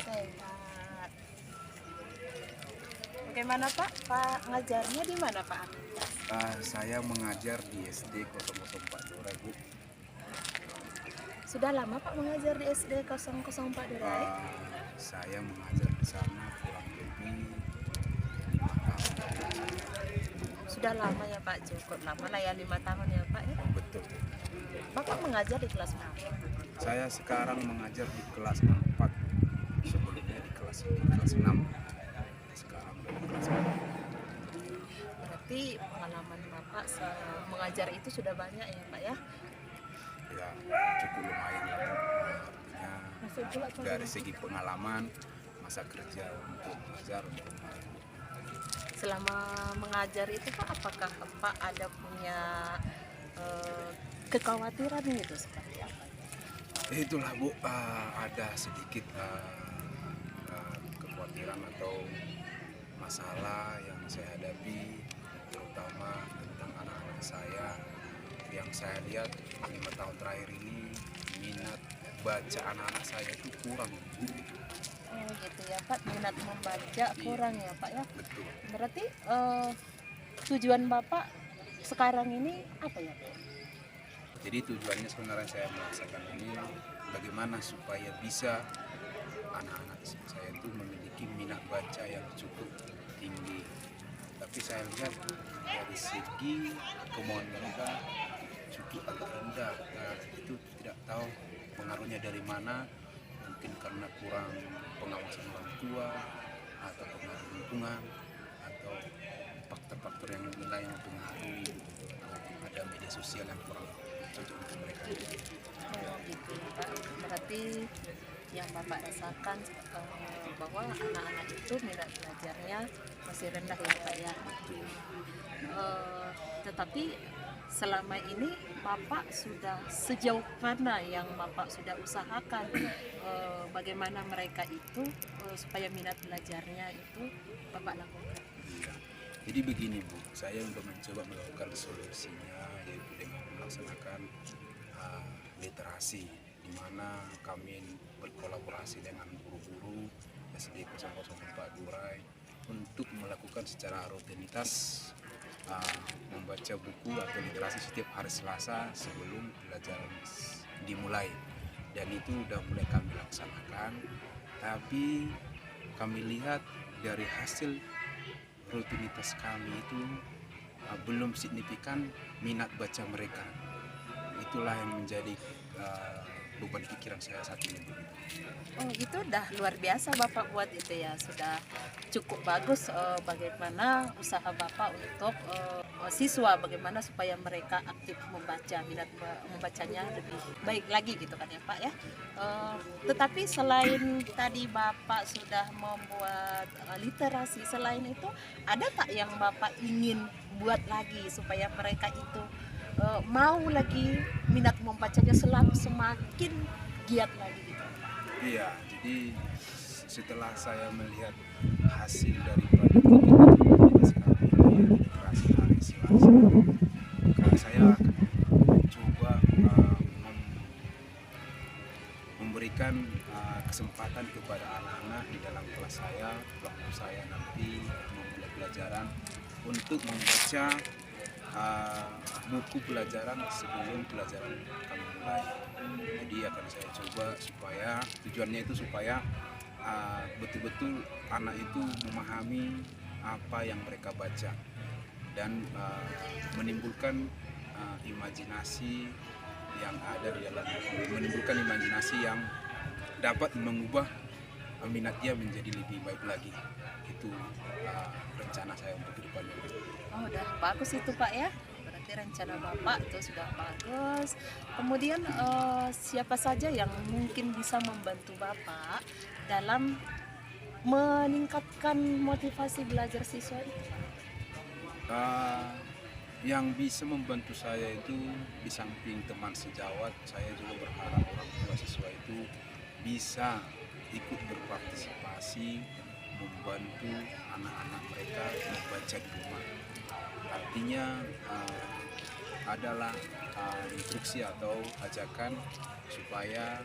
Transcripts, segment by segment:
Sehat. Bagaimana Pak? Pak ngajarnya di mana Pak? Saya mengajar di SD 004 Durai, Bu. Sudah lama Pak mengajar di SD 004 Durai? Saya mengajar di sana kurang lebih 5 tahun. Sudah lama ya Pak, cukup lama lah ya, 5 tahun ya Pak ya. Betul. Bapak mengajar di kelas berapa? Saya sekarang mengajar di kelas 4, sebelumnya di kelas 6. Sekarang di kelas 4. Berarti pengalaman Bapak mengajar itu sudah banyak ya Pak ya? Ya, cukup lumayan lah, Bu. Artinya dari segi pengalaman masa kerja untuk mengajar lumayan. Selama mengajar itu Pak, apakah Pak ada punya kekhawatiran gitu seperti apa? Itulah, Bu, ada sedikit kekhawatiran atau masalah yang saya hadapi, terutama tentang anak-anak saya yang saya lihat 5 tahun terakhir ini minat baca anak-anak saya itu kurang. Oh gitu ya Pak, minat membaca kurang ya Pak ya. Betul. Berarti tujuan Bapak sekarang ini apa ya Pak? Jadi tujuannya sebenarnya saya melaksanakan ini bagaimana supaya bisa anak-anak saya itu memiliki minat baca yang cukup tinggi. Tapi saya lihat dari segi kemauan mereka cukup agak rendah. Itu tidak tahu pengaruhnya dari mana, mungkin karena kurang pengawasan orang tua atau pengaruh lingkungan atau faktor-faktor yang lain yang mempengaruhi, ada media sosial yang kurang cocok untuk mereka. Oh gitu ya Pak. Berarti yang Bapak rasakan bahwa anak-anak itu minat belajarnya masih rendah ya Pak ya. Tetapi selama ini Bapak sudah sejauh mana yang Bapak sudah usahakan bagaimana mereka itu supaya minat belajarnya itu Bapak lakukan? Iya. Jadi begini, Bu, saya untuk mencoba melakukan solusinya yaitu dengan melaksanakan literasi, di mana kami berkolaborasi dengan guru-guru SD 004 Durai untuk melakukan secara rutinitas membaca buku atau literasi setiap hari Selasa sebelum pelajaran dimulai, dan itu sudah mulai kami laksanakan. Tapi kami lihat dari hasil rutinitas kami itu belum signifikan minat baca mereka. Itulah yang menjadi beban pikiran saya saat ini. Oh itu udah luar biasa Bapak buat itu ya, sudah cukup bagus bagaimana usaha Bapak untuk siswa, bagaimana supaya mereka aktif membaca, minat membacanya lebih baik lagi gitu kan ya Pak ya. Tetapi selain tadi Bapak sudah membuat literasi, selain itu ada tak yang Bapak ingin buat lagi supaya mereka itu mau lagi minat membacanya semakin giat lagi gitu? Iya, jadi setelah saya melihat hasil daripada aktivitas kami di literasi hari Selasa, maka saya akan coba memberikan kesempatan kepada anak-anak di dalam kelas saya waktu saya nanti memulai pelajaran untuk membaca buku pelajaran sebelum pelajaran kami mulai. Jadi akan saya coba supaya tujuannya itu supaya betul-betul anak itu memahami apa yang mereka baca dan menimbulkan imajinasi yang ada di dalam, menimbulkan imajinasi yang dapat mengubah minat dia menjadi lebih baik lagi. Itu rencana saya untuk kedepannya. Oh udah bagus itu Pak ya, berarti rencana Bapak itu sudah bagus. Kemudian siapa saja yang mungkin bisa membantu Bapak dalam meningkatkan motivasi belajar siswa itu? Yang bisa membantu saya itu di samping teman sejawat, saya juga berharap orang tua siswa itu bisa ikut berpartisipasi membantu anak-anak mereka membaca di rumah. Artinya adalah instruksi atau ajakan supaya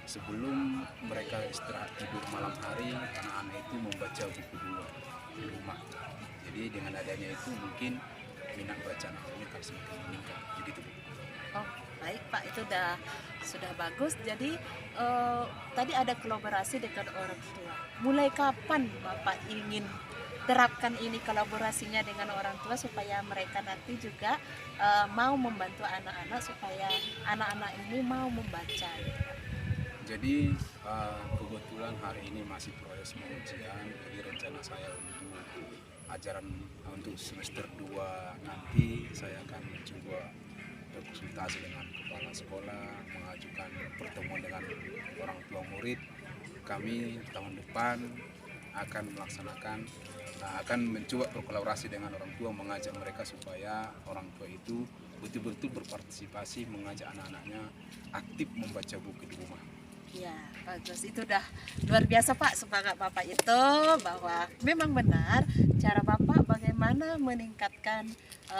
sebelum mereka istirahat tidur malam hari, anak-anak itu membaca buku dulu di rumah. Jadi dengan adanya itu mungkin minat baca anak-anaknya akan semakin meningkat. Begitu Bu. Oh, baik Pak, itu sudah bagus. Jadi tadi ada kolaborasi dengan orang tua. Mulai kapan Bapak ingin terapkan ini kolaborasinya dengan orang tua supaya mereka nanti juga mau membantu anak-anak supaya anak-anak ini mau membaca? Jadi kebetulan hari ini masih proses pengujian, jadi rencana saya untuk ajaran untuk semester 2 nanti saya akan mencoba berkonsultasi dengan kepala sekolah, mengajukan pertemuan dengan orang tua murid. Kami tahun depan akan melaksanakan, akan mencoba berkolaborasi dengan orang tua, mengajak mereka supaya orang tua itu betul-betul berpartisipasi, mengajak anak-anaknya aktif membaca buku di rumah. Ya, bagus. Itu udah luar biasa Pak, semangat Bapak itu bahwa memang benar cara Bapak bagaimana meningkatkan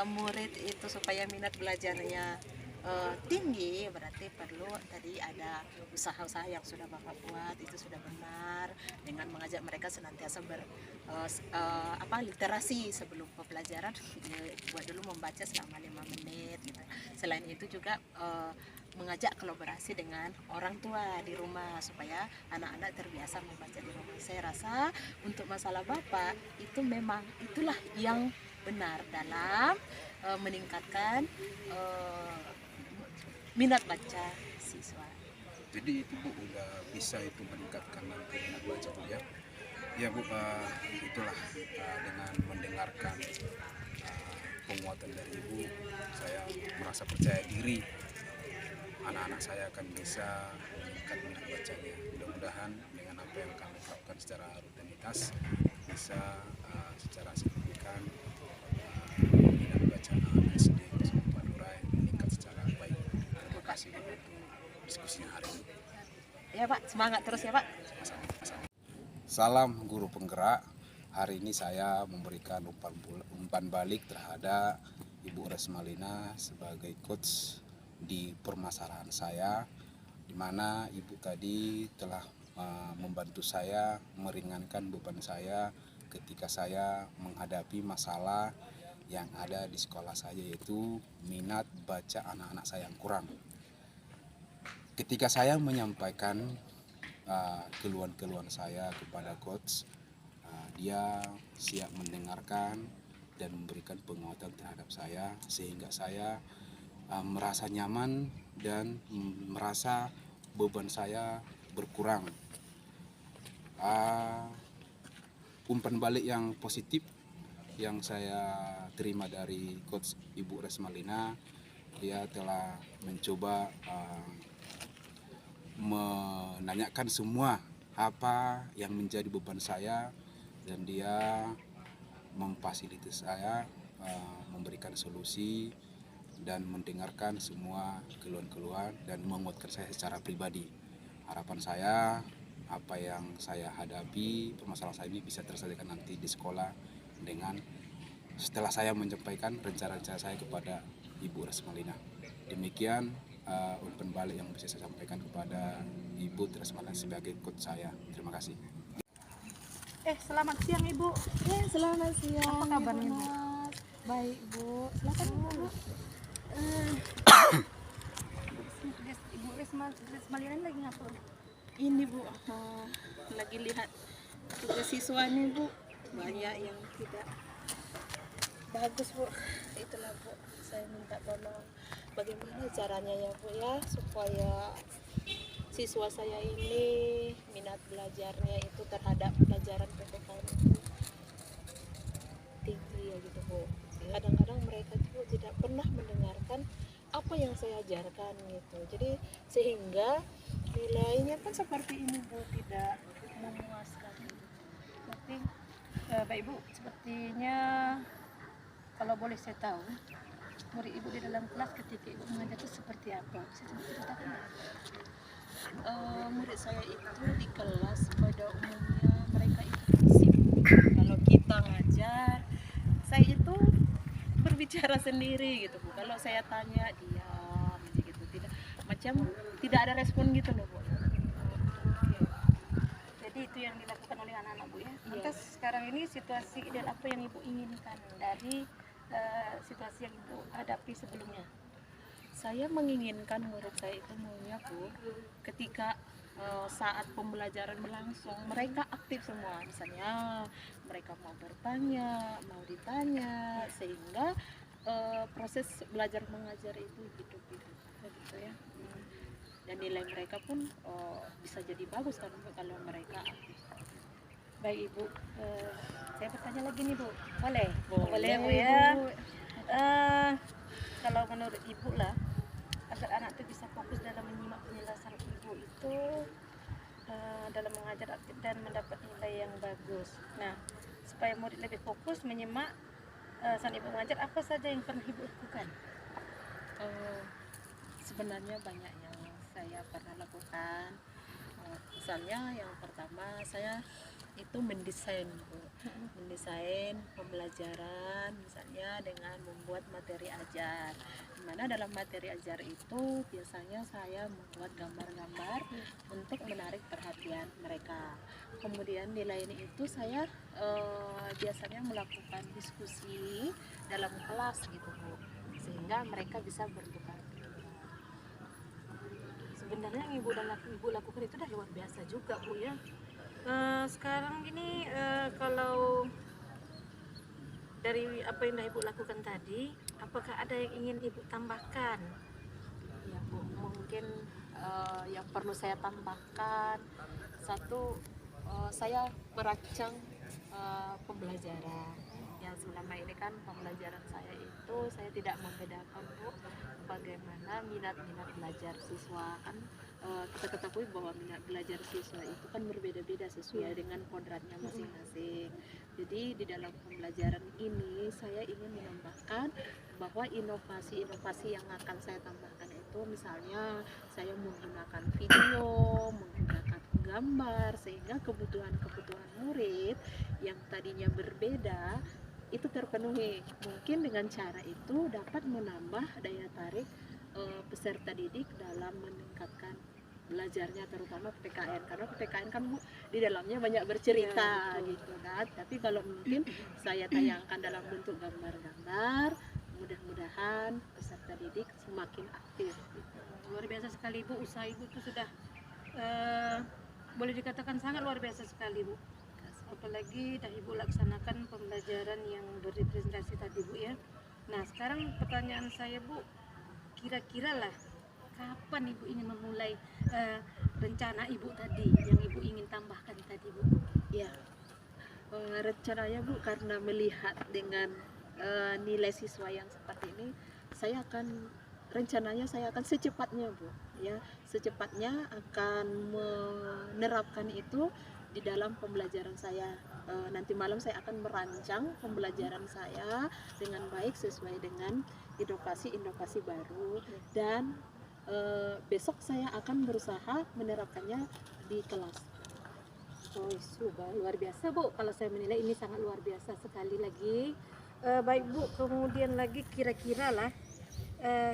murid itu supaya minat belajarnya tinggi, berarti perlu tadi ada usaha-usaha yang sudah Bapak buat, itu sudah benar dengan mengajak mereka senantiasa literasi sebelum pembelajaran, buat dulu membaca selama 5 menit gitu. Selain itu juga mengajak kolaborasi dengan orang tua di rumah supaya anak-anak terbiasa membaca di rumah. Saya rasa untuk masalah Bapak itu memang itulah yang benar dalam meningkatkan minat baca siswa. Jadi itu Bu udah bisa itu meningkatkan nanti minat baca Bu ya. Ya Bu, itulah dengan mendengarkan penguatan dari Ibu, saya merasa percaya diri anak-anak saya akan bisa meningkat minat bacanya. Mudah-mudahan dengan apa yang kami lakukan secara rutinitas bisa secara signifikan minat baca anak SD Kesukupan Durai meningkat secara baik. Terima kasih untuk diskusinya hari ini. Ya Pak, semangat terus ya Pak. Salam guru penggerak. Hari ini saya memberikan umpan balik terhadap Ibu Resmalina sebagai coach di permasalahan saya, di mana Ibu tadi telah membantu saya meringankan beban saya ketika saya menghadapi masalah yang ada di sekolah saya, yaitu minat baca anak-anak saya yang kurang. Ketika saya menyampaikan keluhan-keluhan saya kepada coach, dia siap mendengarkan dan memberikan penguatan terhadap saya, sehingga saya merasa nyaman dan merasa beban saya berkurang. Umpan balik yang positif yang saya terima dari coach Ibu Resmalina, dia telah mencoba menanyakan semua apa yang menjadi beban saya, dan dia memfasilitasi saya memberikan solusi dan mendengarkan semua keluhan-keluhan dan menguatkan saya secara pribadi. Harapan saya apa yang saya hadapi, permasalahan saya ini bisa terselesaikan nanti di sekolah dengan setelah saya menyampaikan rencana-rencana saya kepada Ibu Resmalina. Demikian umpan balik yang bisa saya sampaikan kepada Ibu Resmalina sebagai coach saya. Terima kasih. Selamat siang Ibu. Selamat siang. Apa kabarnya Bu? Baik Bu, silakan Bu. Ibu Resmalina lagi ngapain? Ini Bu, lagi lihat tugas siswa nih Bu, banyak yang tidak bagus Bu. Itulah Bu, saya minta tolong bagaimana caranya ya Bu ya, supaya siswa saya ini minat belajarnya itu terhadap pelajaran PPKN itu tinggi ya gitu Bu. Kadang-kadang mereka juga tidak pernah mendengarkan apa yang saya ajarkan gitu. Jadi sehingga nilainya kan seperti ini Bu, tidak memuaskan. Tapi Bapak Ibu, sepertinya kalau boleh saya tahu, murid Ibu di dalam kelas ketika Ibu mengajar itu seperti apa? Bisa ceritakan nggak? Murid saya itu di kelas pada umumnya mereka itu pasif. Kalau kita ngajar, saya itu berbicara sendiri gitu Bu. Kalau saya tanya diam gitu, tidak ada respon gitu loh Bu. oleh anak-anak Bu ya. Lantas sekarang ini situasi ideal apa yang Ibu inginkan dari situasi yang Ibu hadapi sebelumnya? Saya menginginkan murid saya itu maunya Bu, ketika saat pembelajaran berlangsung mereka aktif semua, misalnya mereka mau bertanya, mau ditanya, sehingga proses belajar mengajar itu hidup gitu, begitu ya. Dan nilai mereka pun bisa jadi bagus kan Bu, kalau mereka aktif. Baik Ibu, saya bertanya lagi nih Bu, boleh? Boleh, Bu ya. Bu. Kalau menurut Ibu lah, agar anak itu bisa fokus dalam menyimak penjelasan Ibu itu dalam mengajar aktif dan mendapat nilai yang bagus. Nah, supaya murid lebih fokus menyimak saat Ibu mengajar, apa saja yang pernah Ibu lakukan? Sebenarnya banyak yang saya pernah lakukan. Misalnya yang pertama saya itu mendesain Bu. Mendesain pembelajaran misalnya dengan membuat materi ajar, dimana dalam materi ajar itu biasanya saya membuat gambar-gambar untuk menarik perhatian mereka. Kemudian nilai ini itu saya biasanya melakukan diskusi dalam kelas gitu Bu, sehingga mereka bisa bertukar pikiran. Sebenarnya yang Ibu lakukan itu udah luar biasa juga Bu ya. Sekarang gini, kalau dari apa yang Ibu lakukan tadi, apakah ada yang ingin Ibu tambahkan? Ya Bu, mungkin yang perlu saya tambahkan satu, saya merancang pembelajaran. Yang selama ini kan pembelajaran saya itu saya tidak membedakan Bu, bagaimana minat-minat belajar siswa kan. Kita ketahui bahwa minat belajar siswa itu kan berbeda-beda sesuai dengan kodratnya masing-masing. Jadi di dalam pembelajaran ini saya ingin menambahkan bahwa inovasi-inovasi yang akan saya tambahkan itu misalnya saya menggunakan video, menggunakan gambar, sehingga kebutuhan-kebutuhan murid yang tadinya berbeda itu terpenuhi. Mungkin dengan cara itu dapat menambah daya tarik peserta didik dalam meningkatkan belajarnya, terutama PPKN, karena PPKN kan Bu di dalamnya banyak bercerita gitu kan. Tapi kalau mungkin saya tayangkan dalam bentuk gambar-gambar, mudah-mudahan peserta didik semakin aktif gitu. Luar biasa sekali Bu, usaha Ibu itu sudah boleh dikatakan sangat luar biasa sekali Bu. Apalagi dah Ibu laksanakan pembelajaran yang berrepresentasi tadi Bu ya. Nah sekarang pertanyaan saya Bu, kira-kira lah kapan Ibu ingin memulai rencana Ibu tadi yang Ibu ingin tambahkan tadi Bu? Ya, rencananya Bu, karena melihat dengan nilai siswa yang seperti ini, rencananya saya akan secepatnya Bu, ya, secepatnya akan menerapkan itu di dalam pembelajaran saya. Nanti malam saya akan merancang pembelajaran saya dengan baik sesuai dengan inovasi-inovasi baru, dan besok saya akan berusaha menerapkannya di kelas. Oh, sudah luar biasa Bu. Kalau saya menilai ini sangat luar biasa sekali lagi. Baik Bu, kemudian lagi kira-kira lah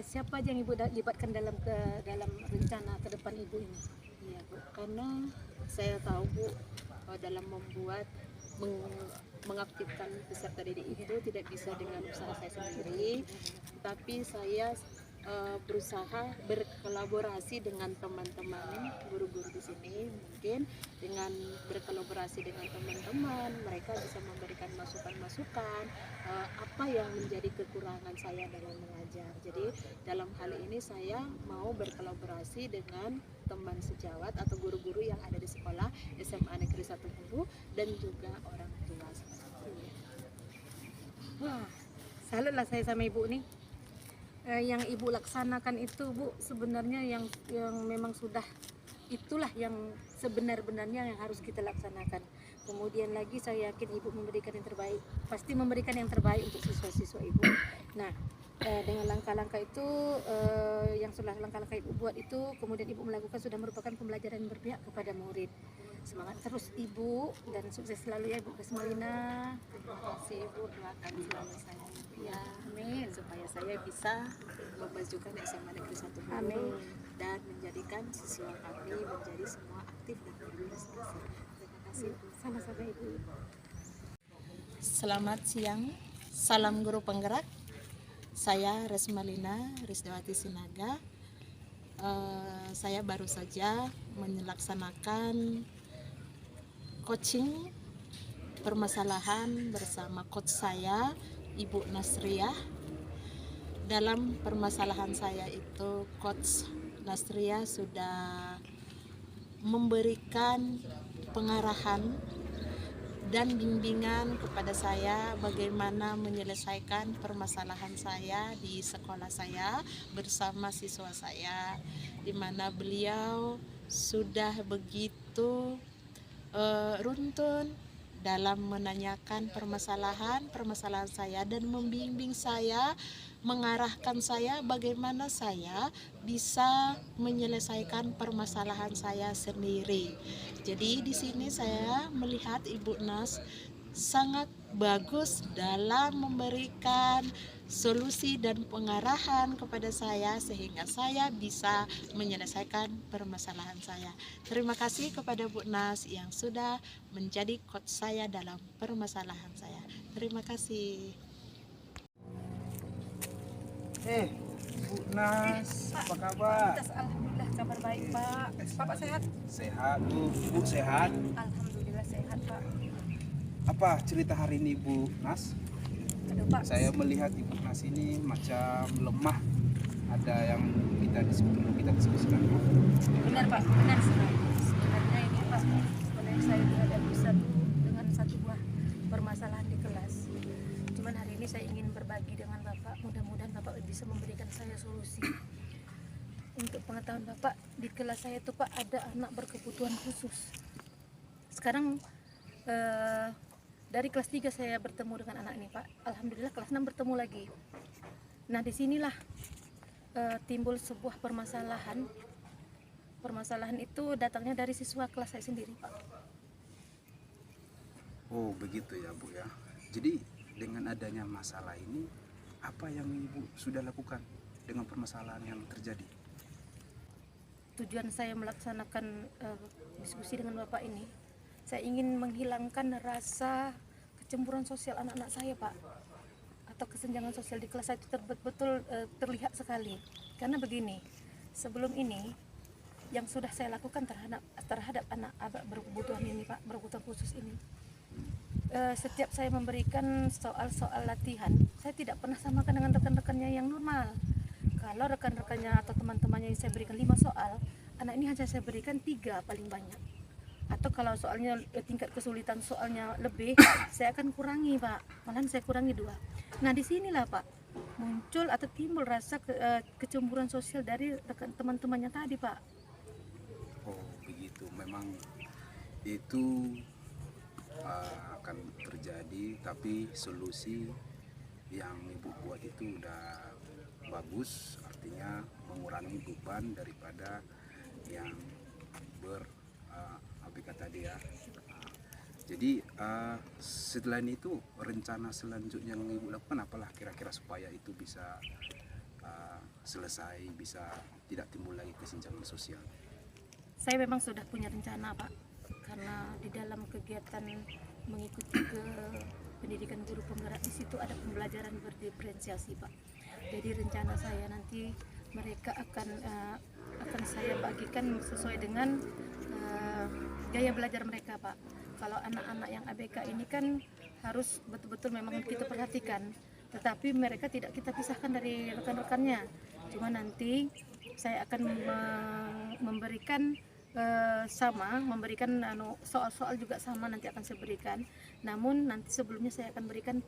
siapa aja yang Ibu libatkan dalam rencana ke depan Ibu ini? Iya Bu, karena saya tahu Bu, dalam mengaktifkan peserta didik itu tidak bisa dengan usaha saya sendiri, tapi saya berusaha berkolaborasi dengan teman-teman guru-guru di sini. Mungkin dengan berkolaborasi dengan teman-teman mereka bisa memberikan masukan-masukan apa yang menjadi kekurangan saya dalam mengajar. Jadi dalam hal ini saya mau berkolaborasi dengan teman sejawat atau guru-guru yang ada di sekolah SMA Negeri 1 Guru dan juga orang tua seperti itu. Wah, salut lah saya sama Ibu nih. Yang Ibu laksanakan itu Bu sebenarnya yang memang sudah itulah yang sebenar-benarnya yang harus kita laksanakan. Kemudian lagi saya yakin Ibu memberikan yang terbaik, pasti memberikan yang terbaik untuk siswa-siswa Ibu. Nah, dengan langkah-langkah itu yang sudah langkah-langkah Ibu buat itu, kemudian Ibu melakukan sudah merupakan pembelajaran yang berpihak kepada murid. Semangat terus Ibu dan sukses selalu ya Bu Kasmalina. Terima kasih Ibu, doakan selalu saya ya, amin, supaya saya bisa memajukan SMA Negeri 1 Guru dan menjadikan siswa kami menjadi semua aktif dan berprestasi. Terima kasih Bu. Sama-sama Ibu. Selamat siang, salam guru penggerak. Saya Resmalina Risdawati Sinaga. Saya baru saja melaksanakan coaching permasalahan bersama coach saya, Ibu Nasriah. Dalam permasalahan saya itu, coach Nasriah sudah memberikan pengarahan dan bimbingan kepada saya bagaimana menyelesaikan permasalahan saya di sekolah saya bersama siswa saya, di mana beliau sudah begitu runtun dalam menanyakan permasalahan saya dan membimbing saya, mengarahkan saya bagaimana saya bisa menyelesaikan permasalahan saya sendiri. Jadi di sini saya melihat Ibu Nas sangat bagus dalam memberikan solusi dan pengarahan kepada saya sehingga saya bisa menyelesaikan permasalahan saya. Terima kasih kepada Bu Nas yang sudah menjadi coach saya dalam permasalahan saya. Terima kasih. Bu Nas, apa kabar? Alhamdulillah kabar baik Pak. Bapak sehat? Sehat Bu, Bu sehat? Alhamdulillah sehat Pak. Apa cerita hari ini Bu Nas? Aduh Pak. Saya melihat Ibu Nas ini macam lemah. Ada yang kita diskusikan. Benar Pak, benar sekali. Sebenarnya ini Pak, sebenarnya saya dihadapi dengan satu buah permasalahan di kelas. Cuman hari ini saya ingin berbagi dengan Bapak, mudah-mudahan Bapak bisa memberikan saya solusi. Untuk pengetahuan Bapak, di kelas saya itu Pak ada anak berkebutuhan khusus. Sekarang dari kelas 3 saya bertemu dengan anak ini Pak. Alhamdulillah kelas 6 bertemu lagi. Nah disinilah timbul sebuah permasalahan. Permasalahan itu datangnya dari siswa kelas saya sendiri Pak. Oh begitu ya Bu ya. Jadi dengan adanya masalah ini, apa yang Ibu sudah lakukan dengan permasalahan yang terjadi? Tujuan saya melaksanakan diskusi dengan Bapak ini, saya ingin menghilangkan rasa kecemburuan sosial anak-anak saya Pak, atau kesenjangan sosial di kelas saya itu betul terlihat sekali. Karena begini, sebelum ini yang sudah saya lakukan terhadap anak berkebutuhan ini Pak, berkebutuhan khusus ini, setiap saya memberikan soal-soal latihan, saya tidak pernah samakan dengan rekan-rekannya yang normal. Kalau rekan-rekannya atau teman-temannya yang saya berikan 5 soal, anak ini hanya saya berikan 3 paling banyak. Atau kalau soalnya tingkat kesulitan soalnya lebih, saya akan kurangi Pak, malahan saya kurangi 2. Nah disinilah Pak muncul atau timbul rasa kecemburuan sosial dari rekan teman-temannya tadi Pak. Oh begitu, memang itu akan terjadi, tapi solusi yang Ibu buat itu udah bagus, artinya mengurangi beban daripada yang ABK tadi ya. Jadi selain itu rencana selanjutnya yang Ibu lakukan apalah kira-kira supaya itu bisa selesai, bisa tidak timbul lagi kesenjangan sosial? Saya memang sudah punya rencana Pak, karena di dalam kegiatan mengikuti ke pendidikan guru penggerak di situ ada pembelajaran berdiferensiasi Pak. Jadi rencana saya nanti mereka akan saya bagikan sesuai dengan gaya belajar mereka Pak. Kalau anak-anak yang ABK ini kan harus betul-betul memang kita perhatikan, tetapi mereka tidak kita pisahkan dari rekan-rekannya. Cuma nanti saya akan memberikan soal-soal juga sama nanti akan saya berikan. Namun nanti sebelumnya saya akan berikan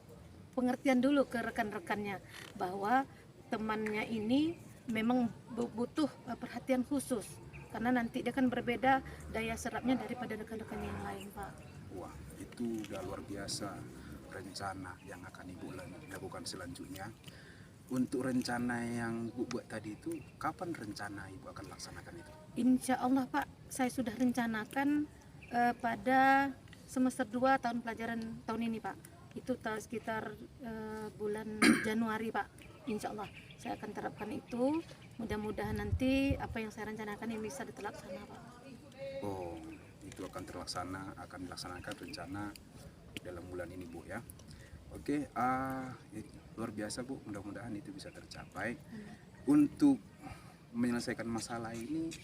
pengertian dulu ke rekan-rekannya bahwa temannya ini memang butuh perhatian khusus, karena nanti dia kan berbeda daya serapnya daripada rekan-rekannya yang lain Pak. Wah itu udah luar biasa rencana yang akan Ibu lakukan selanjutnya. Untuk rencana yang Ibu buat tadi itu, kapan rencana Ibu akan laksanakan itu? Insya Allah Pak, saya sudah rencanakan pada semester 2 tahun pelajaran tahun ini Pak. Itu sekitar bulan Januari Pak. Insya Allah saya akan terapkan itu. Mudah-mudahan nanti apa yang saya rencanakan ini bisa terlaksana Pak. Oh itu akan dilaksanakan rencana dalam bulan ini Bu ya. Oke, luar biasa Bu, mudah-mudahan itu bisa tercapai. Untuk menyelesaikan masalah ini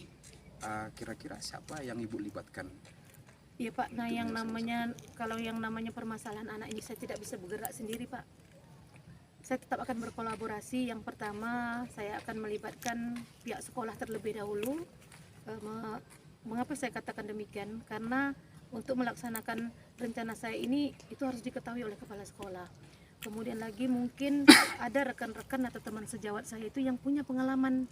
kira-kira siapa yang Ibu libatkan? Iya Pak, nah Untuk yang menyelesaikan. namanya kalau yang namanya permasalahan anak ini saya tidak bisa bergerak sendiri Pak. Saya tetap akan berkolaborasi. Yang pertama saya akan melibatkan pihak sekolah terlebih dahulu. Mengapa saya katakan demikian? Karena untuk melaksanakan rencana saya ini itu harus diketahui oleh kepala sekolah. Kemudian lagi mungkin ada rekan-rekan atau teman sejawat saya itu yang punya pengalaman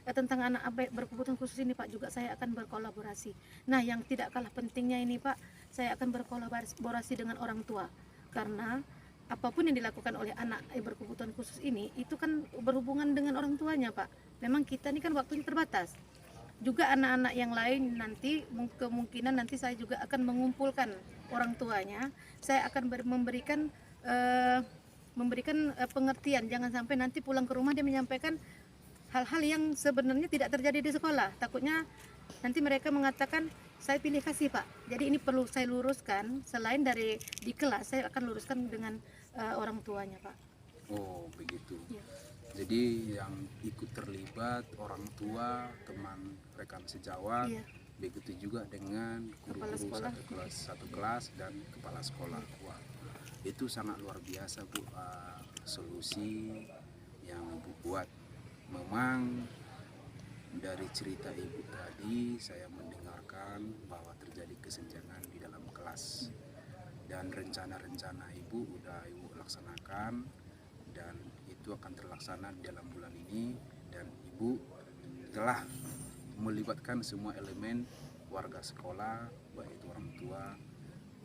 tentang anak berkebutuhan khusus ini Pak, juga saya akan berkolaborasi. Nah yang tidak kalah pentingnya ini Pak, saya akan berkolaborasi dengan orang tua, karena apapun yang dilakukan oleh anak berkebutuhan khusus ini itu kan berhubungan dengan orang tuanya Pak. Memang kita ini kan waktunya terbatas. Juga anak-anak yang lain nanti kemungkinan nanti saya juga akan mengumpulkan orang tuanya. Saya akan memberikan pengertian, jangan sampai nanti pulang ke rumah dia menyampaikan hal-hal yang sebenarnya tidak terjadi di sekolah. Takutnya nanti mereka mengatakan saya pilih kasih Pak. Jadi ini perlu saya luruskan, selain dari di kelas saya akan luruskan dengan orang tuanya Pak. Oh begitu. Ya. Jadi yang ikut terlibat orang tua, teman rekan sejawat, Iya. begitu juga dengan Kepala guru-guru sekolah. satu kelas dan kepala sekolah. Wah, itu sangat luar biasa Bu, solusi yang Ibu buat. Memang dari cerita Ibu tadi saya mendengarkan bahwa terjadi kesenjangan di dalam kelas, dan rencana-rencana Ibu udah Ibu laksanakan dan itu akan terlaksana di dalam bulan ini, dan Ibu telah melibatkan semua elemen warga sekolah, baik itu orang tua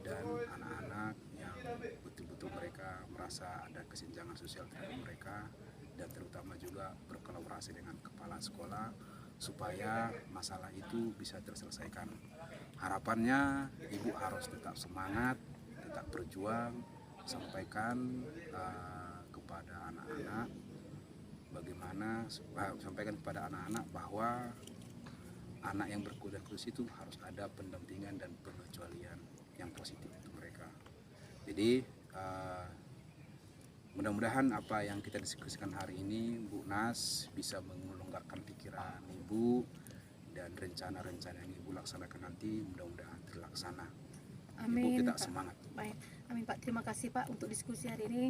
dan anak-anak yang betul-betul mereka merasa ada kesenjangan sosial terhadap mereka, dan terutama juga berkolaborasi dengan kepala sekolah supaya masalah itu bisa terselesaikan. Harapannya Ibu harus tetap semangat, tetap berjuang, sampaikan kepada anak-anak sampaikan kepada anak-anak bahwa anak yang berkebutuhan khusus itu harus ada pendampingan dan pengecualian yang positif untuk mereka. Jadi mudah-mudahan apa yang kita diskusikan hari ini Bu Nas bisa melonggarkan pikiran Ibu, dan rencana-rencana yang Ibu laksanakan nanti mudah-mudahan terlaksana. Amin. Ibu kita Pak. semangat. Baik, amin Pak. Terima kasih Pak untuk diskusi hari ini.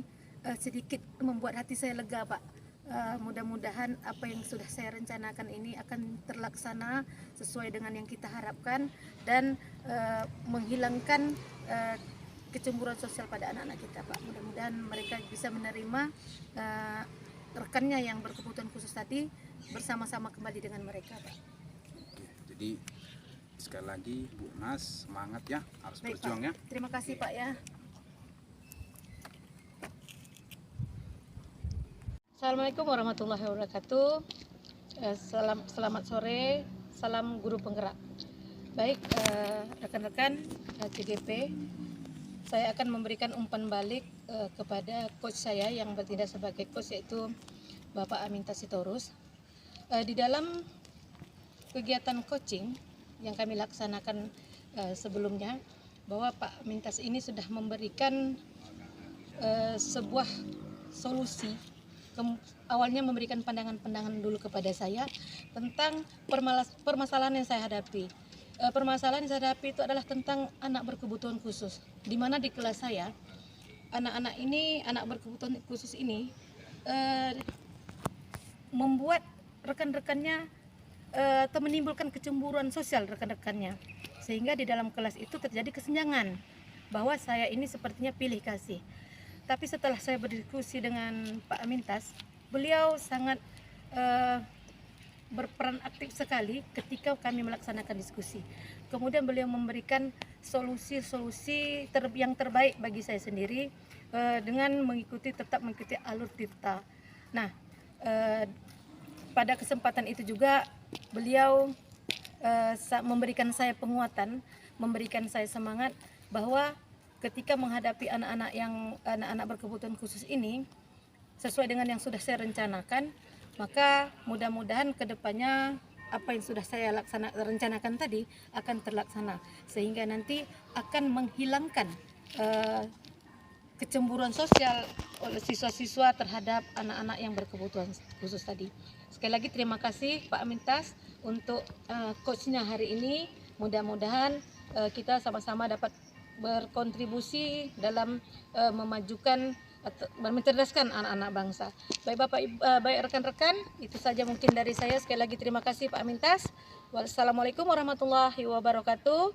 Sedikit membuat hati saya lega Pak. Mudah-mudahan apa yang sudah saya rencanakan ini akan terlaksana sesuai dengan yang kita harapkan, dan menghilangkan kecemburuan sosial pada anak-anak kita Pak. Mudah-mudahan mereka bisa menerima rekannya yang berkebutuhan khusus tadi, bersama-sama kembali dengan mereka Pak. Oke, jadi sekali lagi Bu Nas semangat ya, harus Baik, berjuang Pak. ya. Terima kasih Pak ya. Assalamualaikum warahmatullahi wabarakatuh. Selamat sore, salam guru penggerak. Baik, rekan-rekan CGP, saya akan memberikan umpan balik kepada coach saya yang bertindak sebagai coach, yaitu Bapak Aminta Sitorus. Di dalam kegiatan coaching yang kami laksanakan sebelumnya, bahwa Pak Amintas ini sudah memberikan sebuah solusi. Awalnya memberikan pandangan-pandangan dulu kepada saya tentang permasalahan yang saya hadapi. Permasalahan yang saya hadapi itu adalah tentang anak berkebutuhan khusus, di mana di kelas saya anak berkebutuhan khusus ini membuat rekan-rekannya atau menimbulkan kecemburuan sosial rekan-rekannya, sehingga di dalam kelas itu terjadi kesenjangan bahwa saya ini sepertinya pilih kasih. Tapi setelah saya berdiskusi dengan Pak Amintas, beliau sangat berperan aktif sekali ketika kami melaksanakan diskusi. Kemudian beliau memberikan solusi-solusi yang terbaik bagi saya sendiri, dengan tetap mengikuti alur Tirta. Nah, pada kesempatan itu juga beliau memberikan saya penguatan, memberikan saya semangat bahwa ketika menghadapi anak-anak berkebutuhan khusus ini, sesuai dengan yang sudah saya rencanakan, maka mudah-mudahan kedepannya apa yang sudah saya rencanakan tadi akan terlaksana, sehingga nanti akan menghilangkan kecemburuan sosial oleh siswa-siswa terhadap anak-anak yang berkebutuhan khusus tadi. Sekali lagi terima kasih Pak Amintas untuk coachnya hari ini. Mudah-mudahan kita sama-sama dapat berkontribusi dalam memajukan atau mencerdaskan anak-anak bangsa. Baik Bapak, baik rekan-rekan, itu saja mungkin dari saya. Sekali lagi terima kasih Pak Amintas. Wassalamualaikum warahmatullahi wabarakatuh.